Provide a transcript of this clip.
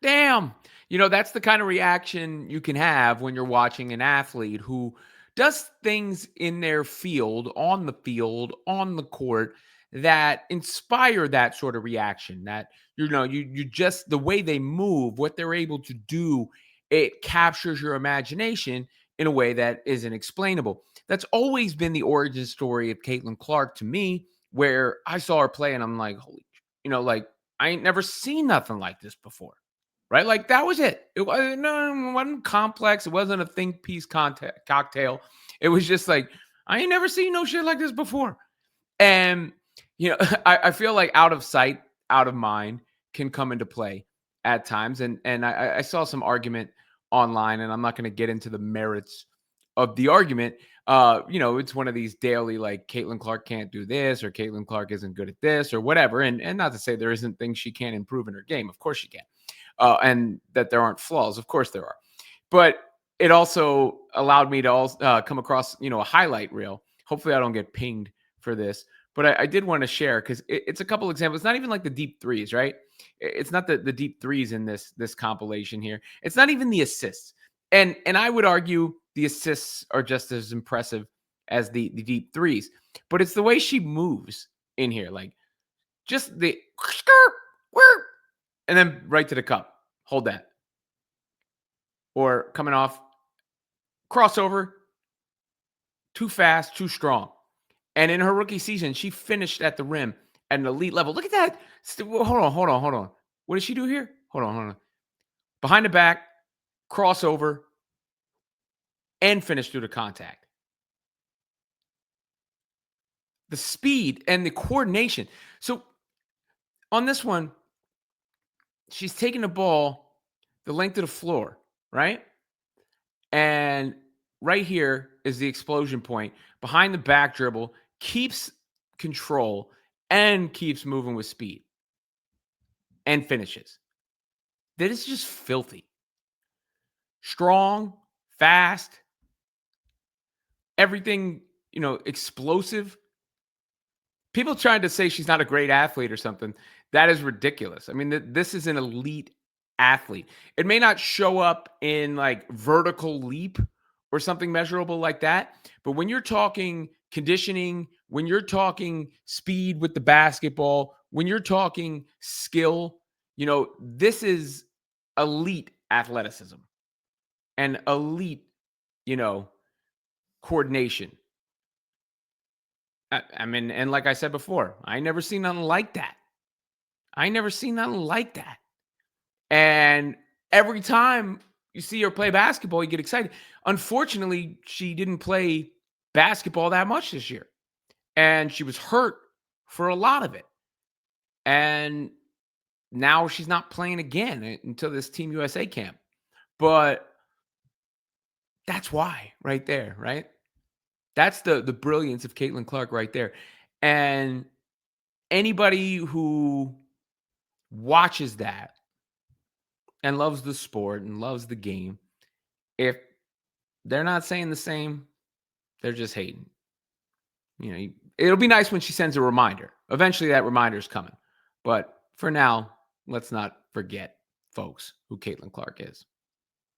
damn. That's the kind of reaction you can have when you're watching an athlete who does things in their field, on the court that inspire that sort of reaction. That you just the way they move, what they're able to do, it captures your imagination in a way that isn't explainable. That's always been the origin story of Caitlin Clark to me, where I saw her play and I'm like, holy, like I ain't never seen nothing like this before. Right? Like that was it. It wasn't complex. It wasn't a think piece cocktail. It was just like, I ain't never seen no shit like this before. And, I feel like out of sight, out of mind can come into play at times. And I saw some argument online, and I'm not going to get into the merits of the argument. It's one of these daily, like, Caitlin Clark can't do this, or Caitlin Clark isn't good at this, or whatever. And not to say there isn't things she can improve in her game. Of course she can. And that there aren't flaws. Of course there are. But it also allowed me to also come across, a highlight reel. Hopefully I don't get pinged for this. But I did want to share, because it's a couple examples. It's not even like the deep threes, right? It's not the deep threes in this compilation here. It's not even the assists. And I would argue the assists are just as impressive as the deep threes. But it's the way she moves in here. Like, just the and then right to the cup. Hold that. Or coming off, crossover, too fast, too strong. And in her rookie season, she finished at the rim at an elite level. Look at that. Hold on. What did she do here? Hold on. Behind the back, crossover, and finish through the contact. The speed and the coordination. So on this one, she's taking the ball the length of the floor, right? And right here is the explosion point. Behind the back dribble, keeps control and keeps moving with speed and finishes. That is just filthy. Strong, fast, everything, explosive. People trying to say she's not a great athlete or something. That is ridiculous. I mean, this is an elite athlete. It may not show up in like vertical leap or something measurable like that, but when you're talking conditioning, when you're talking speed with the basketball, when you're talking skill, this is elite athleticism and elite, coordination. I mean, and like I said before, I never seen nothing like that. And every time you see her play basketball, you get excited. Unfortunately, she didn't play basketball that much this year. And she was hurt for a lot of it. And now she's not playing again until this Team USA camp. But that's why right there, right? That's the brilliance of Caitlin Clark right there. And anybody who watches that and loves the sport and loves the game, if they're not saying the same, they're just hating. It'll be nice when she sends a reminder. Eventually that reminder is coming. But for now, let's not forget, folks, who Caitlin Clark is.